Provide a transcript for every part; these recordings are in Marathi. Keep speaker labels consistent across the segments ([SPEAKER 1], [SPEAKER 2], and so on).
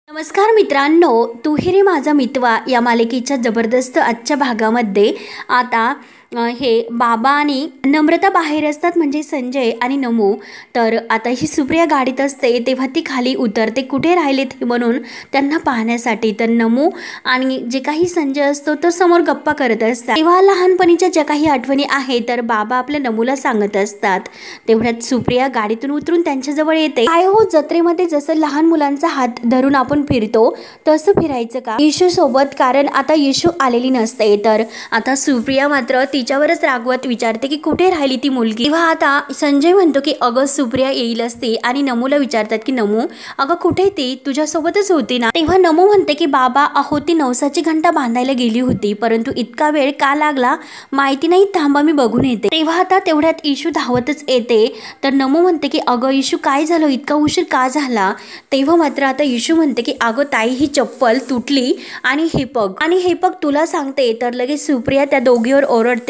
[SPEAKER 1] नमस्कार मित्रांनो, तू ही रे माझा मितवा या मालिकेच्या जबरदस्त आजच्या भागामध्ये आता हे बाबा आणि नम्रता बाहेर असतात, म्हणजे संजय आणि नमू. तर आता ही सुप्रिया गाडीत असते तेव्हा ती खाली उतरते कुठे राहिलेत हे म्हणून त्यांना पाहण्यासाठी. तर नमू आणि जे काही संजय असतो तर समोर गप्पा करत असतात. तेव्हा लहानपणीच्या ज्या काही आठवणी आहे तर बाबा आपल्या नमूला सांगत असतात. तेवढ्यात सुप्रिया गाडीतून उतरून त्यांच्याजवळ येते. काय हो, जत्रेमध्ये जसं लहान मुलांचा हात धरून आपण फिरतो तसं फिरायचं का येशू सोबत, कारण आता येशू आलेली नसते. तर आता सुप्रिया मात्र तिच्यावरच रागवत विचारते की कुठे राहिली ती मुलगी. तेव्हा आता संजय म्हणतो की अगं सुप्रिया येईल असते आणि नमूला विचारतात की नमू अगं कुठे ती, तुझ्यासोबतच होती ना. तेव्हा नमू म्हणते की बाबा अहो ती नवसाची घंटा बांधायला गेली होती, परंतु इतका वेळ का लागला माहिती नाही, थांबा मी बघून येते. तेव्हा आता तेवढ्यात इशू धावतच येते. तर नमू म्हणते की अगं इशू काय झालं, इतका उशीर का झाला. तेव्हा मात्र आता इशू म्हणते की अगं ताई ही चप्पल तुटली आणि हे पग तुला सांगते. तर लगेच सुप्रिया त्या दोघीवर ओरडते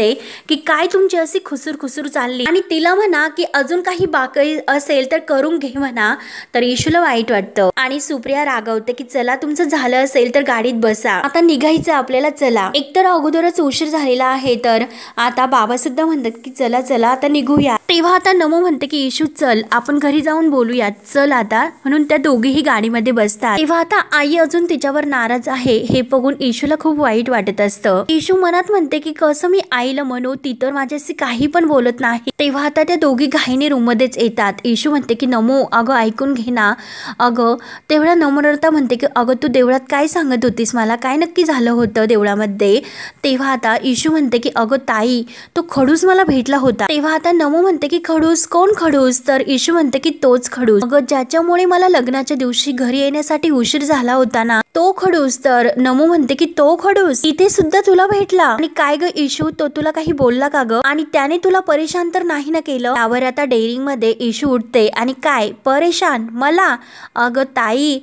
[SPEAKER 1] की काय तुमची अशी खुसूर खुसूर चालली, आणि तिला म्हणा की अजून काही बाकी असेल तर करून घे म्हणा. तर इशूला वाईट वाटतं आणि सुप्रिया रागवते की चला तुमचं झालं असेल तर गाडीत बसा, आता निघायचं आपल्याला, चला. एकतर अगोदरच उशीर झालेला आहे. तर आता बाबा सुद्धा म्हणतात की चला चला आता निघूया. तेव्हा आता नमू म्हणते की इशू चल आपण घरी जाऊन बोलूयात, चल आता, म्हणून त्या दोघीही गाडीमध्ये बसतात. तेव्हा आता आई अजून तिच्यावर नाराज आहे हे बघून इशूला खूप वाईट वाटत असतं. इशू मनात म्हणते की कसं मी आईला म्हणू, ती तर माझ्याशी काही पण बोलत नाही. तेव्हा आता त्या दोघी घाईने रूम मध्येच येतात. इशू म्हणते की नमू अगं ऐकून घे ना. अगं तेवढ्या नम्रता म्हणते की अगं तू देवळात काय सांगत होतीस मला, काय नक्की झालं होतं देवळामध्ये. तेव्हा आता इशू म्हणते की अगं ताई तो खडूस मला भेटला होता. तेव्हा आता नमू म्हणते की खडूस, कोण खडूस. तर इशू म्हणते की तोच खडूस अगं ज्याच्यामुळे मला लग्नाच्या दिवशी घरी येण्यासाठी उशीर झाला होता ना, तो खडूस. तर नमू म्हणते की तो खडूस इथे सुद्धा तुला भेटला, आणि काय ग इशू तो तुला काही बोलला का ग, आणि त्याने तुला परेशान तर नाही ना केलं. त्यावर आता डेअरिंग मध्ये इशू उठते आणि काय परेशान मला, अगं ताई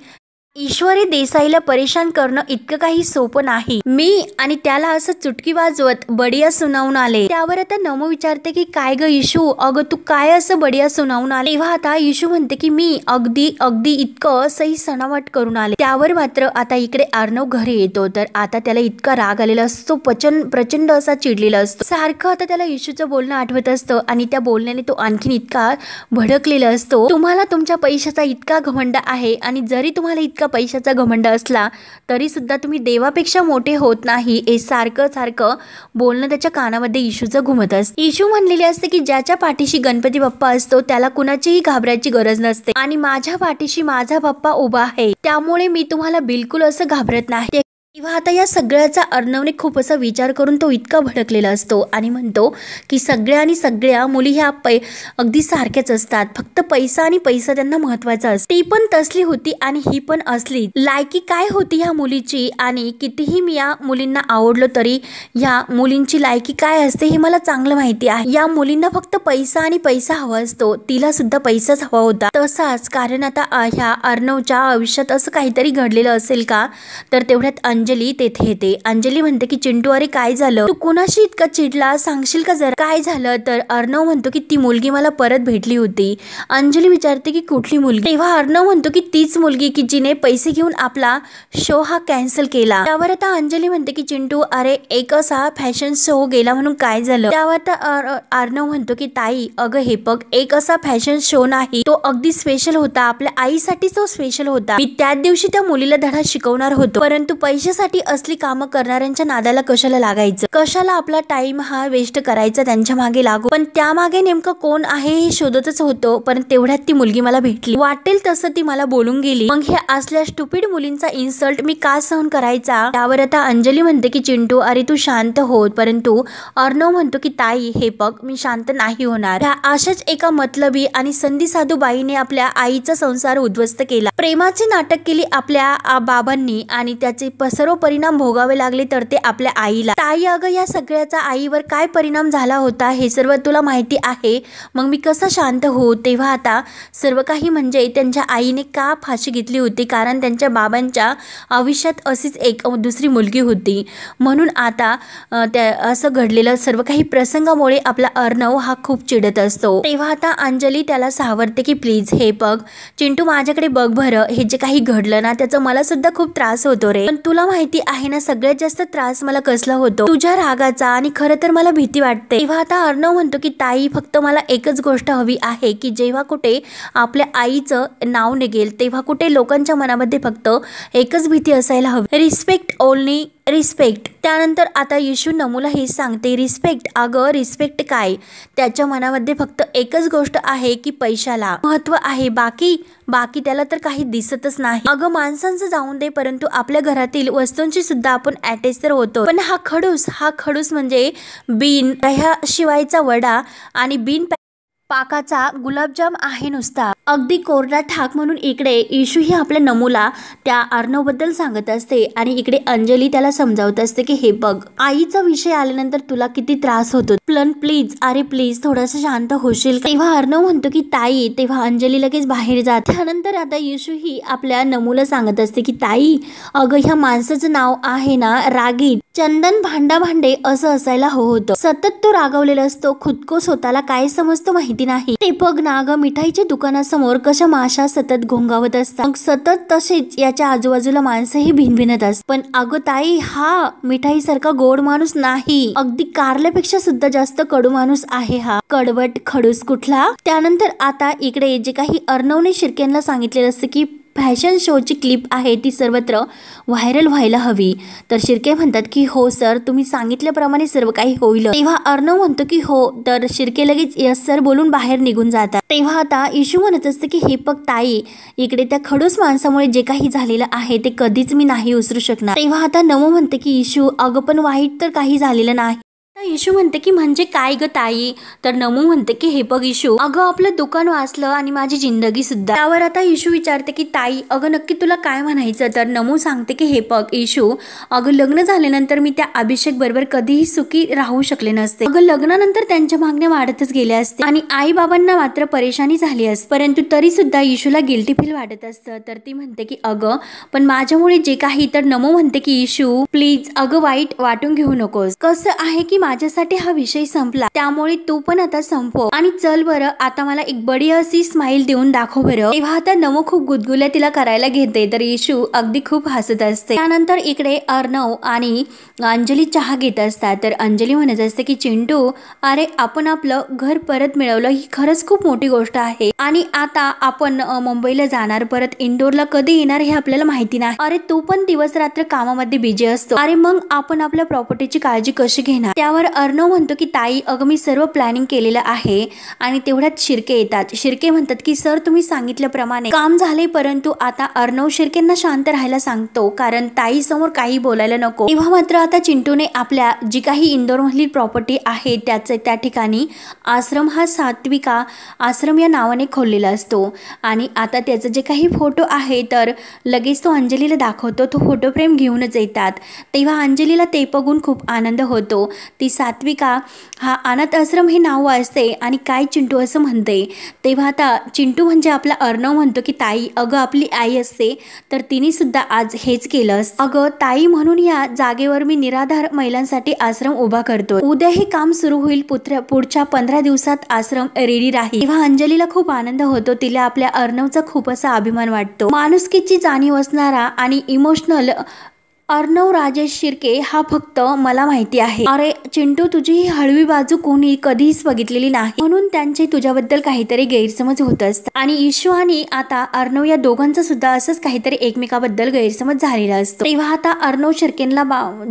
[SPEAKER 1] ईश्वरी देसाईला परेशान करणं इतकं काही सोपं नाही, मी आणि त्याला असं चुटकी वाजवत बडिया सुनावून आले. त्यावर आता नमू विचारते की काय ग इशू, अगं तू काय असं बडिया सुनावून आले. तेव्हा आता इशू म्हणते की मी अगदी इतकं सही सणावट करून आले. त्यावर मात्र आता इकडे अर्णव घरी येतो. तर आता त्याला इतका राग आलेला असतो, प्रचंड असा चिडलेला असतो. सारखं आता त्याला इशूचं बोलणं आठवत असतं आणि त्या बोलण्याने तो आणखीन इतका भडकलेला असतो. तुम्हाला तुमच्या पैशाचा इतका घमंड आहे, आणि जरी तुम्हाला इतका पैशाचा घमंड असला तरी सुद्धा तुम्ही देवापेक्षा मोठे होत नाही, हे सारखं बोलणं त्याच्या कानामध्ये इशूचं घुमत असतं. इशू म्हणलेली असते की ज्याच्या पाठीशी गणपती बाप्पा असतो त्याला कुणाचीही घाबरायची गरज नसते, आणि माझ्या पाठीशी माझा बाप्पा उभा आहे, त्यामुळे मी तुम्हाला बिलकुल असं घाबरत नाही. तेव्हा आता या सगळ्याचा अर्णवने खूप असा विचार करून तो इतका भडकलेला असतो आणि म्हणतो की सगळ्या मुली ह्या अगदी सारख्याच असतात, फक्त पैसा आणि पैसा त्यांना महत्वाचा असतो. ती पण तसली होती आणि ही पण असली. लायकी काय होती ह्या मुलीची, आणि कितीही मी या मुलींना आवडलो तरी ह्या मुलींची लायकी काय असते हे मला चांगलं माहिती आहे. या मुलींना फक्त पैसा आणि पैसा हवा असतो, तिला सुद्धा पैसाच हवा होता तसाच. कारण आता ह्या अर्णवच्या आयुष्यात असं काहीतरी घडलेलं असेल का. तर तेवढ्यात अंजली तेथे येते. अंजली म्हणते की चिंटू अरे काय झालं, तू कुणाशी इतका चिडला, सांगशील का जरा काय झालं. तर अर्णव म्हणतो की ती मुलगी मला परत भेटली होती. अंजली विचारते की कुठली मुलगी. तेव्हा अर्णव म्हणतो की तीच मुलगी की जिने पैसे घेऊन आपला शो हा कॅन्सल केला. त्यावर आता अंजली म्हणते की चिंटू अरे एक असा फॅशन शो गेला म्हणून काय झालं. त्यावर अर्णव म्हणतो की ताई अगं हे बघ एक असा फॅशन शो नाही, तो अगदी स्पेशल होता, आपल्या आईसाठी तो स्पेशल होता. मी त्याच दिवशी त्या मुलीला धडा शिकवणार होतो, परंतु पैशासाठी असली कामं करणाऱ्यांच्या नादाला कशाला लागायचं, कशाला आपला टाइम हा वेस्ट करायचा त्यांच्या मागे लागू. पण त्यामागे नेमकं कोण आहे हे शोधतच होतो. पण तेवढ्यात ती मुलगी मला भेटली, वाटेल तसं ती मला बोलून गेली, मग हे असल्या स्टुपिड मुलींचा इन्सल्ट मी का सहन करायचा. त्यावर आता अंजली म्हणते की चिंटू अरे तू शांत हो. परंतु अर्णव म्हणतो की ताई हे बघ मी शांत नाही होणार. ह्या अशाच एका मतलबी आणि संधी साधू बाईने आपल्या आईचा संसार उद्ध्वस्त केला, प्रेमाचे नाटक केली आपल्या बाबांनी, आणि त्याचे सर्व परिणाम भोगावे लागले तर ते आपल्या आईला. ताई अगं या सगळ्याचा आईवर काय परिणाम झाला होता हे सर्व तुला माहिती आहे, मग मी कसं शांत हो. तेव्हा आता सर्व काही म्हणजे त्यांच्या आईने का फाशी घेतली होती, कारण त्यांच्या बाबांच्या आयुष्यात अशीच एक दुसरी मुलगी होती, म्हणून आता त्या असं घडलेलं सर्व काही प्रसंगामुळे आपला अर्णव हा खूप चिडत असतो. तेव्हा आता अंजली त्याला सावरते की प्लीज हे बघ चिंटू, माझ्याकडे बघ बरं, हे जे काही घडलं ना त्याचा मला सुद्धा खूप त्रास होतो रे, पण तुला माहिती आहे ना सगळ्यात जास्त त्रास मला कसला होतो, तुझ्या रागाचा, आणि खरं तर मला भीती वाटते. तेव्हा आता अर्णव म्हणतो की ताई फक्त मला एकच गोष्ट हवी आहे की जेव्हा कुठे आपल्या आईचं नाव निघेल तेव्हा कुठे लोकांच्या मनामध्ये फक्त एकच भीती असायला हवी, रिस्पेक्ट, ओनली रिस्पेक्ट. त्यानंतर आता येशू नमूला हे सांगते रिस्पेक्ट. अगं रिस्पेक्ट काय, त्याच्या मनामध्ये फक्त एकच गोष्ट आहे की पैशाला महत्व आहे, बाकी त्याला तर काही दिसतच नाही. अगं माणसांचं जाऊन दे, परंतु आपल्या घरातील वस्तूंची सुद्धा आपण अटॅच तर होतो, पण हा खडूस म्हणजे बिन ह्या शिवायचा वडा आणि बिन पाकाचा गुलाबजाम आहे नुसता, अगदी कोरडा ठाक. म्हणून इकडे येशू ही आपल्या नमूला त्या अर्णवबद्दल सांगत असते आणि इकडे अंजली त्याला समजावत असते की हे बघ आईचा विषय आल्यानंतर तुला किती त्रास होतो, प्लीज अरे प्लीज थोडंसं शांत होशील. तेव्हा अर्णव म्हणतो की ताई. तेव्हा अंजली लगेच बाहेर जाते. त्यानंतर आता येशू ही आपल्या नमूला सांगत असते की ताई अगं ह्या माणसाचं नाव आहे ना रागीट, चंदन भांडे असं असायला होतं. सतत तो रागवलेला असतो, खुदको स्वतःला काय समजतो माहिती नाही. ते बघ ना ग मिठाईच्या दुकानासमोर कशा माशा सतत घोंगावत असतात, मग सतत तसेच याच्या आजूबाजूला माणसंही भिनभिनत असतात. पण अगं ताई हा मिठाई सारखा गोड माणूस नाही, अगदी कारल्यापेक्षा सुद्धा जास्त कडू माणूस आहे हा, कडवट खडूस कुठला. त्यानंतर आता इकडे जे काही अर्णवने शिर्केंना सांगितलेलं असतं की फॅशन शोची क्लिप आहे ती सर्वत्र व्हायरल व्हायला हवी, तर शिर्के म्हणतात की हो सर, तुम्ही सांगितल्याप्रमाणे सर्व काही होईल. तेव्हा अर्णव म्हणतो की हो, तर शिर्के लगेच यस सर बोलून बाहेर निघून जातात. तेव्हा आता येशू म्हणत असते की हे बघ ताई, इकडे त्या खडूस माणसामुळे जे काही झालेलं आहे ते कधीच मी नाही विसरू शकणार. तेव्हा आता नमो म्हणते की येशू अगं पण वाईट तर काही झालेलं नाही. येशू म्हणते की म्हणजे काय ग ताई, तर नमू म्हणते की हे बघ येशू, अगं आपलं दुकान वाचलं आणि माझी जिंदगी सुद्धा. त्यावर आता येशू विचारते की ताई अगं नक्की तुला काय म्हणायचं, तर नमू सांगते की हे बघ येशू, अगं लग्न झाल्यानंतर मी त्या अभिषेक बरोबर कधीही सुखी राहू शकले नसते, अगं लग्नानंतर त्यांच्या मागण्या वाढतच गेल्या असते आणि आई बाबांना मात्र परेशानी झाली असते, परंतु तरी सुद्धा येशूला गिल्टी फील वाटत असतं. तर ती म्हणते की अगं पण माझ्यामुळे जे काही, तर नमू म्हणते की येशू प्लीज अगं वाईट वाटून घेऊ नकोस, कसं आहे की माझ्यासाठी हा विषय संपला, त्यामुळे तू पण आता संपव आणि चल बरं आता मला एक बडी अशी स्माइल देऊन दाखव बरं. तेव्हा आता नमो खूप गुदगुल्या तिला करायला घेते, तर येशू अगदी खूप हसत असते. त्यानंतर इकडे अर्णव आणि अंजली चहा घेत असतात, तर अंजली म्हणत असते की चिंटू अरे आपण आपलं घर परत मिळवलं ही खरंच खूप मोठी गोष्ट आहे आणि आता आपण मुंबईला जाणार, परत इंदोरला कधी येणार हे आपल्याला माहिती नाही. अरे तू पण दिवस रात्र कामामध्ये बिझी असतो, अरे मग आपण आपल्या प्रॉपर्टीची काळजी कशी घेणार. त्यावर अर्णव म्हणतो की ताई अगं मी सर्व प्लॅनिंग केलेलं आहे आणि तेवढ्यात शिर्के येतात. शिर्के म्हणतात की सर तुम्ही सांगितल्याप्रमाणे काम झाले, परंतु आता अर्णव शिर्केंना शांत राहायला सांगतो कारण ताई समोर काही बोलायला नको. तेव्हा मात्र आता चिंटूने आपल्या जी काही इंदोर मधली प्रॉपर्टी आहे त्या ठिकाणी आश्रम हा सात्विका आश्रम या नावाने खोललेला असतो आणि आता त्याचं जे काही फोटो आहे तर लगेच तो अंजलीला दाखवतो, तो फोटो फ्रेम घेऊनच येतात. तेव्हा अंजलीला ते बघून खूप आनंद होतो. ती सात्विका हा अनाथ आश्रम हे नाव असते आणि काय चिंटू असं म्हणते. तेव्हा आता चिंटू म्हणजे आपला अर्णव म्हणतो की ताई अगं आपली आई असते तर तिने सुद्धा आज हेच केलं. अगं ताई म्हणून या जागेवर मी निराधार महिलांसाठी आश्रम उभा करतो, उद्या हे काम सुरू होईल, पुढच्या 15 दिवसात आश्रम रेडी राहील. तेव्हा अंजलीला खूप आनंद होतो, तिला आपल्या अर्णवचा खूप असा अभिमान वाटतो. माणुसकीची जाणीव असणारा आणि इमोशनल अर्णव राजेश शिर्के हा फक्त मला माहिती आहे. अरे चिंटू तुझी ही हळवी बाजू कोणी कधीच बघितलेली नाही, म्हणून त्यांचे तुझ्याबद्दल काहीतरी गैरसमज होत असतात आणि ईशू आणि आता अर्णव या दोघांचा सुद्धा असंच काहीतरी एकमेकाबद्दल गैरसमज झालेला असतो. तेव्हा आता अर्णव शिर्केंना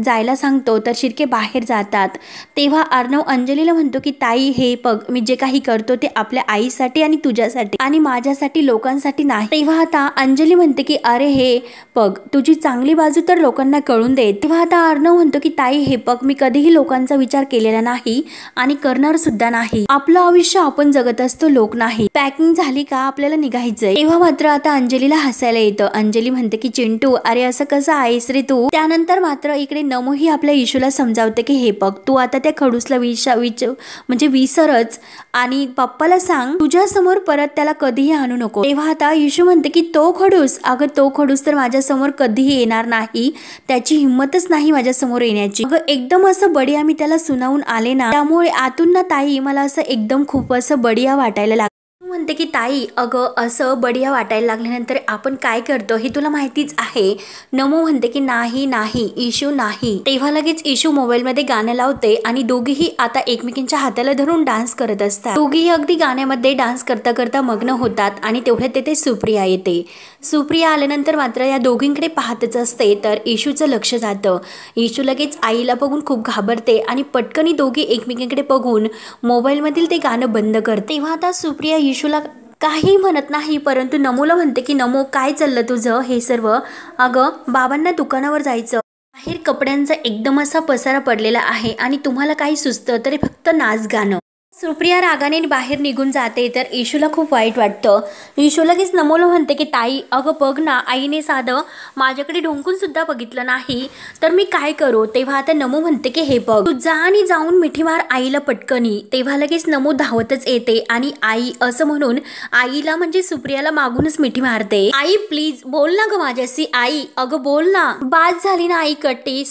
[SPEAKER 1] जायला सांगतो तर शिर्के बाहेर जातात. तेव्हा अर्णव अंजलीला म्हणतो की ताई हे बघ मी जे काही करतो ते आपल्या आईसाठी आणि तुझ्यासाठी आणि माझ्यासाठी लोकांसाठी नाही. तेव्हा आता अंजली म्हणते की अरे हे बघ तुझी चांगली बाजू तर लोकांना लोकांना कळून दे। तेव्हा आता अर्णव म्हणतो की ताई हे बघ, मी कधीही लोकांचा विचार केलेला नाही आणि करणार सुद्धा नाही। आपलं आयुष्य आपण जगत असतो, लोक नाही। पॅकिंग झाली का, आपल्याला निघायचंय। तेव्हा मात्र आता अंजलीला हसायला येतं। अंजली म्हणते की चिंटू अरे असं कसं आहेस रे तू। त्यानंतर मात्र इकडे नमूही आपल्या इशूला समजावते की हे बघ, तू आता त्या खडूसला म्हणजे विसरच आणि पप्पाला सांग तुझ्या समोर परत त्याला कधीही आणू नको। तेव्हा आता इशू म्हणते की तो खडूस, अगं तो खडूस तर माझ्या समोर कधीही येणार नाही, त्याची हिंमतच नाही माझ्या समोर येण्याची। अगं एकदम असं बढिया मी त्याला सुनावून आले ना, त्यामुळे आतून ना ताई मला असं एकदम खूप असं बढिया वाटायला लागलं। म्हणते की ताई अगं असं बढिया वाटायला लागल्यानंतर आपण काय करतो हे तुला माहितीच आहे। नमो म्हणते की नाही नाही इशू नाही। तेव्हा लगेच इशू मोबाईल मध्ये गाणं लावते आणि दोघीही आता एकमेकींच्या हाताला धरून डान्स करत असतात। दोघीही अगदी गाण्यामध्ये डान्स करता करता मग्न होतात आणि तेवढ्यात तेथे सुप्रिया येते। सुप्रिया आल्यानंतर मात्र या दोघींकडे पाहतच असते तर इशूचं लक्ष जातं। इशू लगेच आईला बघून खूप घाबरते आणि पटकनी दोघी एकमेकींकडे बघून मोबाईल मधील ते गाणं बंद करते। तेव्हा आता सुप्रिया इशूला काही म्हणत नाही, परंतु नमूला म्हणते की नमो काय चाललं तुझं हे सर्व। अगं बाबांना दुकानावर जायचं, बाहेर कपड्यांचा एकदम असा पसारा पडलेला आहे आणि तुम्हाला काही सुचतं तरी फक्त नाच गाणं। सुप्रिया रागाने बाहेर निघून जाते तर इशूला खूप वाईट वाटतं। इशू लगेच नमोला म्हणते की ताई अगं बघ ना, आईने साधं माझ्याकडे ढोंकून सुद्धा बघितलं नाही तर मी काय करू। तेव्हा आता नमो म्हणते की हे बघ, तू जा आणि जाऊन मिठी मार आईला पटकनी। तेव्हा लगेच नमो धावतच येते आणि आई असं म्हणून आईला म्हणजे सुप्रियाला मागूनच मिठी मारते। आई प्लीज बोल ना ग माझ्याशी, आई अगं बोल ना, बाद झाली ना आई कट्टी।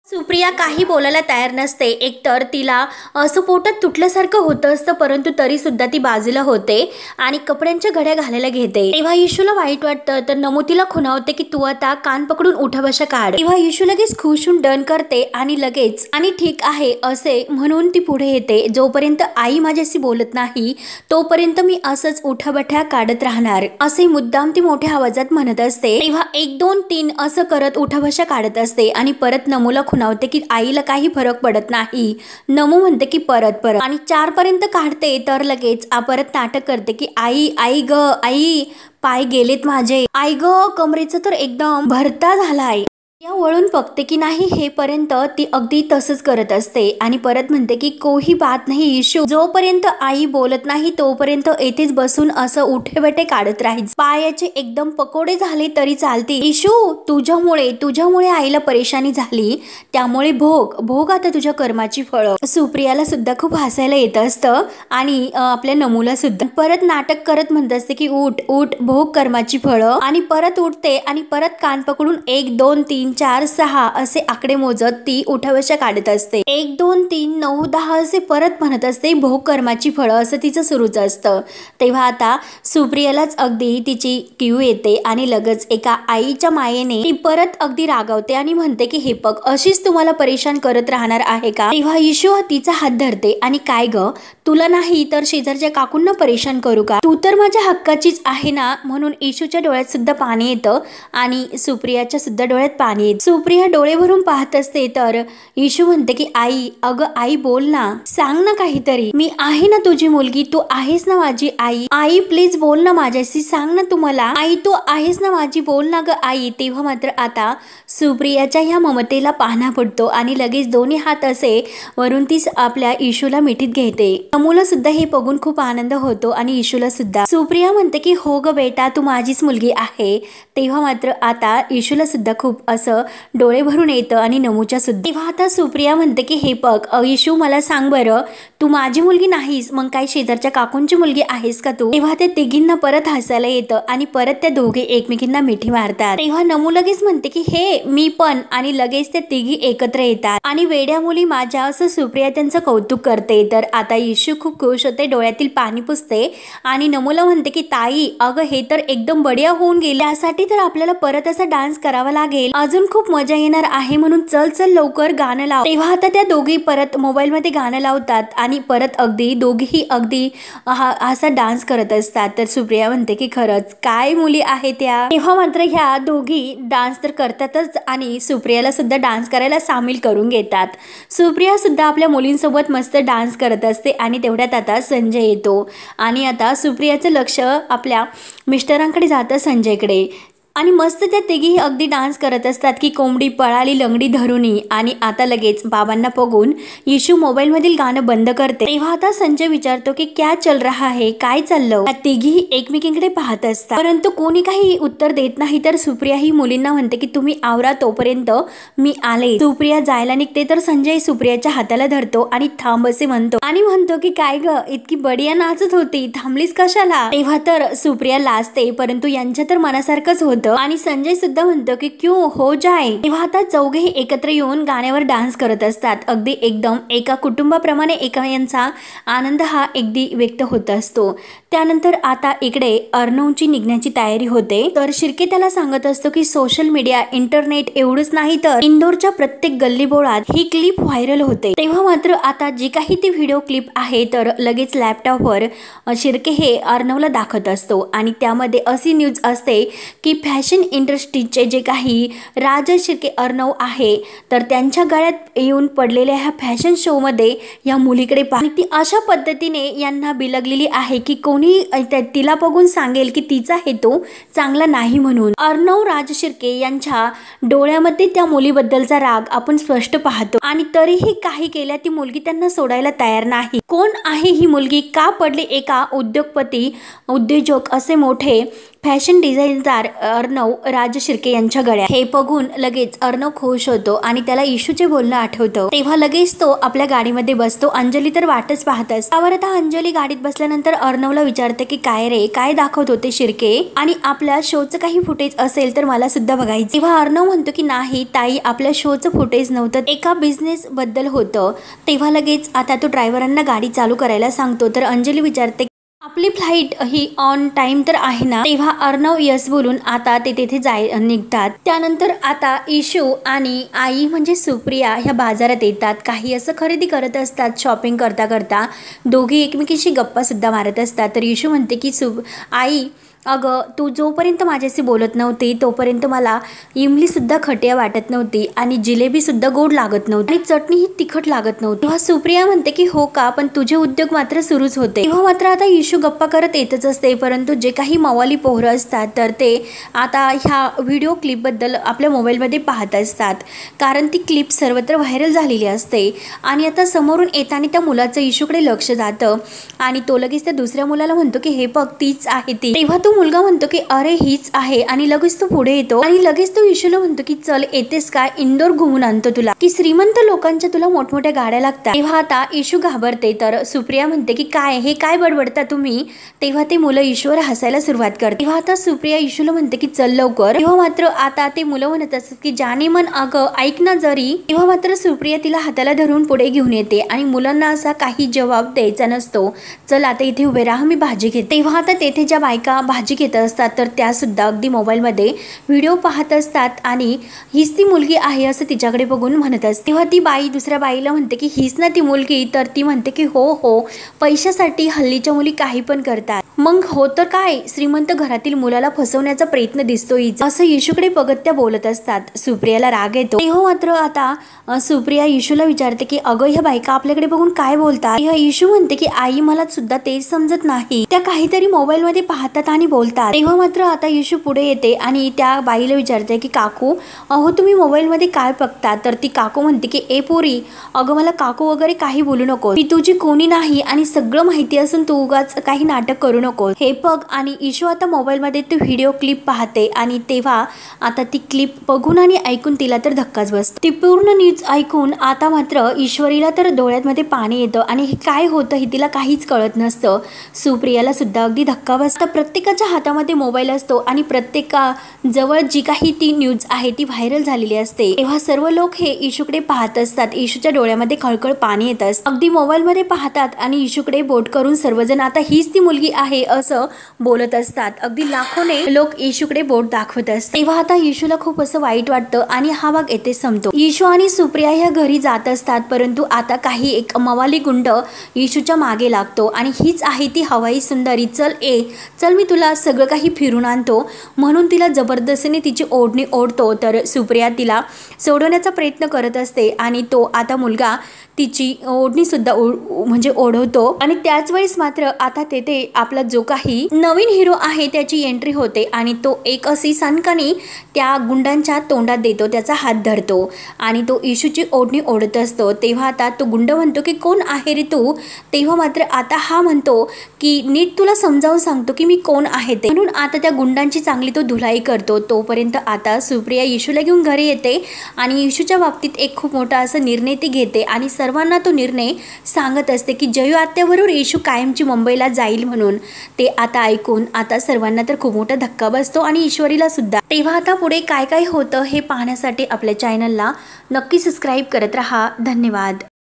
[SPEAKER 1] सुप्रिया काही बोलायला तयार नसते, एकतर तिला असं पोटात तुटल्यासारखं होतं असतं परंतु तरी सुद्धा ती बाजूला होते आणि कपड्यांच्या घड्या घालायला घेते। तेव्हा इशूला वाईट वाटतं तर नमो तिला खुणावते की तू आता कान पकडून उठा बशा काढ। तेव्हा इशू लगेच खुश होऊन डन करते आणि लगेच आणि ठीक आहे असे म्हणून ती पुढे येते। जोपर्यंत आई माझ्याशी बोलत नाही तोपर्यंत मी असंच उठाबठा काढत राहणार असे मुद्दाम ती मोठ्या आवाजात म्हणत असते। तेव्हा 1 2 3 असं करत उठाबशा काढत असते आणि परत नमोला खुणावते की आईला काही फरक पडत नाही। नमो म्हणते की परत आणि 4 पर्यंत काढते तर लगेच परत नाटक करते की आई आई ग आई, पाय गेलेत माझे, आई ग कमरेचं तर एकदम भरता झालाय। या वळून बघते की नाही हे पर्यंत ती अगदी तसंच करत असते आणि परत म्हणते की कोही बात नाही इशू, जोपर्यंत आई बोलत नाही तोपर्यंत येथेच बसून असं उठेबटे काढत राहायचं, पायाचे एकदम पकोडे झाले तरी चालते। इशू तुझ्यामुळे आईला परेशानी झाली, त्यामुळे भोग आता तुझ्या कर्माची फळं। सुप्रियाला सुद्धा खूप हसायला येत असतं आणि आपल्या नमूला सुद्धा परत नाटक करत म्हणत असते की उठ उठ भोग कर्माची फळं आणि परत उठते आणि परत कान पकडून 1 2 3 4 6 असे आकडे मोजत ती उठाबशा काढत असते। 1 2 3 9 10 असे परत म्हणत असते भोग कर्माची फळं असं तिचं सुरूच असतं। तेव्हा आता सुप्रियालाच अगदी तिची कीव येते आणि लगेच एका आईच्या मायेने ती परत अगदी रागावते आणि म्हणते की हे बघ अशीच तुम्हाला परेशान करत राहणार आहे का। तेव्हा इशू तिचा हात धरते आणि काय ग, तुला नाही तर शेजारच्या काकूंना परेशान करू का, तू तर माझ्या हक्काचीच आहे ना। म्हणून इशूच्या डोळ्यात सुद्धा पाणी येतं आणि सुप्रियाच्या सुद्धा डोळ्यात पाणी। सुप्रिया डोळे भरून पाहत असते तर इशू म्हणते की आई अगं आई बोल ना, सांग ना काहीतरी, मी आहे ना तुझी मुलगी, तू आहेस ना माझी आई, आई प्लीज बोल ना माझ्याशी, सांग ना तू मला, आई तू आहेस ना माझी, बोल ना ग आई। तेव्हा मात्र आता सुप्रियाच्या ह्या ममतेला पाहणा पडतो आणि लगेच दोन्ही हात असे वरून ती आपल्या इशूला मिठीत घेते। नमूला सुद्धा हे बघून खूप आनंद होतो आणि इशूला सुद्धा। सुप्रिया म्हणते की हो ग बेटा तू माझीच मुलगी आहे। तेव्हा मात्र आता इशूला सुद्धा खूप असं डोळे भरून येतं आणि नमूच्या सुद्धा। तेव्हा आता सुप्रिया म्हणते की हे बघ इशू मला सांग बरं, तू माझी मुलगी नाहीस मग काय शेजारच्या काकूंची मुलगी आहेस का तू। तेव्हा त्या तिघींना परत हसायला येतं आणि परत त्या दोघे एकमेकींना मिठी मारतात। तेव्हा नमू लगेच म्हणते की हे मी पण, आणि लगेच त्या तिघी एकत्र येतात आणि वेड्या मुली माझ्या असं सुप्रिया त्यांचं कौतुक करते। तर आता इशू खूप खुश होते, डोळ्यातील पाणी पुसते आणि नमूला म्हणते की ताई अगं हे तर एकदम बढिया होऊन गेले, त्यासाठी तर आपल्याला परत असा डान्स करावा लागेल, अजून खूप मजा येणार आहे, म्हणून चल लवकर गाणं लाव। तेव्हा आता त्या दोघी परत मोबाईल मध्ये गाणं लावतात आणि परत अगदी दोघीही अगदी असा डान्स करत असतात। तर सुप्रिया म्हणते की खरंच काय मुली आहेत त्या। तेव्हा मात्र ह्या दोघी डान्स तर करतातच आणि सुप्रियाला सुद्धा डान्स करायला सामील करून घेतात। सुप्रिया सुद्धा आपल्या मुलींसोबत मस्त डान्स करत असते आणि तेवढ्यात आता संजय येतो आणि आता सुप्रियाचं लक्ष आपल्या मिस्टरांकडे जातं संजयकडे। आणि मस्त त्या तिघीही अगदी डान्स करत असतात की कोंबडी पळाली लंगडी धरूनी. आणि आता लगेच बाबांना बघून येशू मोबाईलमधील गाणं बंद करते. तेव्हा आता संजय विचारतो की क्या चल रहा है, काय चाललं. तिघी एकमेकींकडे पाहत असतात परंतु कोणी काही उत्तर देत नाही. तर सुप्रिया ही मुलींना म्हणते की तुम्ही आवरा तोपर्यंत मी आले. सुप्रिया जायला निघते तर संजय सुप्रियाच्या हाताला धरतो आणि थांब असे म्हणतो आणि म्हणतो की काय ग, इतकी बढिया नाचत होती, थांबलीस कशाला. तेव्हा तर सुप्रिया लाजते परंतु यांच्या तर मनासारखंच होतं आणि संजय सुद्धा म्हणतो की क्यों हो जाए. तेव्हा आता चौघेही एकत्र येऊन गाण्यावर डान्स करत असतात. अगदी एकदम एका कुटुंबाप्रमाणे एका यांचा आनंद हा अगदी व्यक्त होत असतो. त्यानंतर आता इकडे अर्णवची निघण्याची तयारी होते. तर शिर्के त्याला सांगत असतो की सोशल मीडिया इंटरनेट एवढंच नाही तर इंदोरच्या प्रत्येक गल्लीबोळात ही क्लिप व्हायरल होते. तेव्हा मात्र आता जी काही ती व्हिडिओ क्लिप आहे तर लगेच लॅपटॉपवर शिर्के हे अर्णवला दाखवत असतो आणि त्यामध्ये अशी न्यूज असते की फॅशन इंडस्ट्रीचे जे काही राज शिर्के अर्णव आहे तर त्यांच्या गळ्यात येऊन पडलेल्या ह्या फॅशन शो मध्ये या मुलीकडे पाहून ती अशा पद्धतीने यांना बिलगलेली आहे की कोणी तिला बघून सांगेल की तिचा हेतू चांगला नाही म्हणून. अर्णव राज शिर्के यांच्या डोळ्यामध्ये त्या मुलीबद्दलचा राग आपण स्पष्ट पाहतो आणि तरीही काही केल्या ती मुलगी त्यांना सोडायला तयार नाही. कोण आहे ही मुलगी, का पडली एका उद्योगपती उद्योजक असे मोठे फॅशन डिझायनर अर्णव राज शिर्के यांच्या गळ्यात. हे बघून लगेच अर्णव खुश होतो आणि त्याला इशूचे बोलणं आठवतं. तेव्हा लगेच तो आपल्या गाडीमध्ये बसतो. अंजली तर वाटच पाहत असते. त्यावर आता अंजली गाडीत बसल्यानंतर अर्णवला विचारते की काय रे, काय दाखवत होते शिर्के आणि आपल्या शोचं काही फुटेज असेल तर मला सुद्धा बघायचं. तेव्हा अर्णव म्हणतो की नाही ताई, आपल्या शोचं फुटेज नव्हतं, एका बिझनेस बद्दल होतं. तेव्हा लगेच आता तो ड्रायव्हरांना गाडी चालू करायला सांगतो. तर अंजली विचारते आपली फ्लाईट ही ऑन टाइम तर आहे ना. तेव्हा अर्णव यस बोलून आता ते तिथे निघतात. त्यानंतर आता इशू आणि आई म्हणजे सुप्रिया ह्या बाजारात येतात. काही असं खरेदी करत असतात. शॉपिंग करता करता दोघी एकमेकींशी गप्पा सुद्धा मारत असतात. तर इशू म्हणते की आई अगं, तू जोपर्यंत माझ्याशी बोलत नव्हती तोपर्यंत मला इमली सुद्धा खटिया वाटत नव्हती आणि जिलेबी सुद्धा गोड लागत नव्हती आणि चटणी ही तिखट लागत नव्हती. तेव्हा सुप्रिया म्हणते की हो का, पण तुझे उद्योग मात्र सुरूच होते. तेव्हा मात्र आता इशू गप्पा करत येतच असते परंतु जे काही मवाली पोहरं असतात तर ते आता ह्या व्हिडिओ क्लिपबद्दल आपल्या मोबाईलमध्ये पाहत असतात कारण ती क्लिप सर्वत्र व्हायरल झालेली असते. आणि आता समोरून येताना त्या मुलाचं इशूकडे लक्ष जातं आणि तो लगेच त्या दुसऱ्या मुलाला म्हणतो की हे बघ तीच आहे ती. तेव्हा तो मुलगा म्हणतो की अरे हीच आहे आणि लगेच तो पुढे येतो आणि लगेच तो इशूला म्हणतो की चल येतेस का, इंदोर घुमून आणतो तुला, की श्रीमंत लोकांच्या तुला मोठमोठ्या गाड्या लागतात. तेव्हा आता इशू घाबरते. तर सुप्रिया म्हणते की काय हे काय बडबडता तुम्ही. तेव्हा ते मुलं इशूवर हसायला सुरुवात करते. तेव्हा आता सुप्रिया इशूला म्हणते की चल लवकर. तेव्हा मात्र आता ते मुलं म्हणत असतात की जाने मन अगं ऐक ना जरी. तेव्हा मात्र सुप्रिया तिला हाताला धरून पुढे घेऊन येते आणि मुलांना असा काही जवाब द्यायचा नसतो. चल आता इथे उभे राहा, मी भाजी घेते. तेव्हा आता तेथे ज्या बायका भाजी घेत असतात तर त्या सुद्धा अगदी मोबाईलमध्ये व्हिडिओ पाहत असतात आणि हीच ती मुलगी आहे असं तिच्याकडे बघून म्हणत असते. तेव्हा ती बाई दुसऱ्या बाईला म्हणते की हीच ना ती मुलगी. तर ती म्हणते की हो हो, पैशासाठी हल्लीच्या मुली काही पण करतात. मग हो तर काय, श्रीमंत घरातील मुलाला फसवण्याचा प्रयत्न दिसतोय असं इशूकडे बघत त्या बोलत असतात. सुप्रियाला राग येतो. तेव्हा मात्र आता सुप्रिया इशूला विचारते की अगं ह्या बायका आपल्याकडे बघून काय बोलतात. इशू म्हणते की आई मला सुद्धा तेच समजत नाही, त्या काहीतरी मोबाईल मध्ये पाहतात आणि बोलतात. तेव्हा मात्र आता इशू पुढे येते आणि त्या बाईला विचारते की काकू अहो तुम्ही मोबाईल मध्ये काय बघता. तर ती काकू म्हणते की ए पोरी, अगं मला काकू वगैरे काही बोलू नको, मी तुझी कोणी नाही आणि सगळं माहिती असून तू उगाच काही नाटक करू नको. हे बघ. आणि इशू आता मोबाईल मध्ये ती व्हिडिओ क्लिप पाहते आणि तेव्हा आता ती क्लिप बघून आणि ऐकून तिला तर धक्काच बसतो. ती पूर्ण न्यूज ऐकून आता मात्र ईश्वरीला तर डोळ्यामध्ये पाणी येतं आणि हे काय होतं हे तिला काहीच कळत नसतं. सुप्रियाला सुद्धा अगदी धक्का बसतो. प्रत्येकाच्या हातामध्ये मोबाईल असतो आणि प्रत्येकाजवळ जी काही ती न्यूज आहे ती व्हायरल झालेली असते. तेव्हा सर्व लोक हे इशूकडे पाहत असतात. इशूच्या डोळ्यामध्ये खळखळ पाणी येत असतं. अगदी मोबाईल मध्ये पाहतात आणि इशूकडे बोट करून सर्वजण आता हीच ती मुलगी आहे असं बोलत असतात. अगदी लाखोने लोक इशूकडे बोट दाखवत असतात. तेव्हा आता इशूला खूप असं वाईट वाटतं आणि हा भाग येथे संपतो. इशू आणि सुप्रिया ह्या घरी जात असतात परंतु आता काही एक मवाली गुंड इशूच्या मागे लागतो आणि हीच आहे ती हवाई सुंदरी. चल मी तुला तिला सगळं काही फिरून आणतो, म्हणून तिला जबरदस्तीने तिची ओढणी ओढतो. तर सुप्रिया तिला सोडवण्याचा प्रयत्न करत असते आणि तो आता मुलगा तिची ओढणीसुद्धा म्हणजे ओढवतो. आणि त्याच वेळेस मात्र आता तेथे आपला जो काही नवीन हिरो आहे त्याची एंट्री होते आणि तो एक अशी सनकानी त्या गुंडांच्या तोंडात देतो, त्याचा हात धरतो आणि तो इशूची ओढणी ओढत असतो. तेव्हा आता तो गुंड म्हणतो की कोण आहे रे तू. तेव्हा मात्र आता हा म्हणतो की नीट तुला समजावून सांगतो की मी कोण आहे ते. म्हणून आता त्या गुंडांची चांगली तो धुलाई करतो. तोपर्यंत आता सुप्रिया इशूला घेऊन घरी येते आणि इशूच्या बाबतीत एक खूप मोठा असा निर्णय ती घेते आणि सर्वांना तो निर्णय सांगत असते की जयू आत्याबरोबर इशू कायमची मुंबईला जाईल म्हणून. ते आता ऐकून आता सर्वांना तर खूप मोठा धक्का बसतो आणि ईश्वरीला सुद्धा. तेव्हा आता पुढे काय काय होतं हे पाहण्यासाठी आपल्या चॅनलला नक्की सबस्क्राईब करत राहा. धन्यवाद.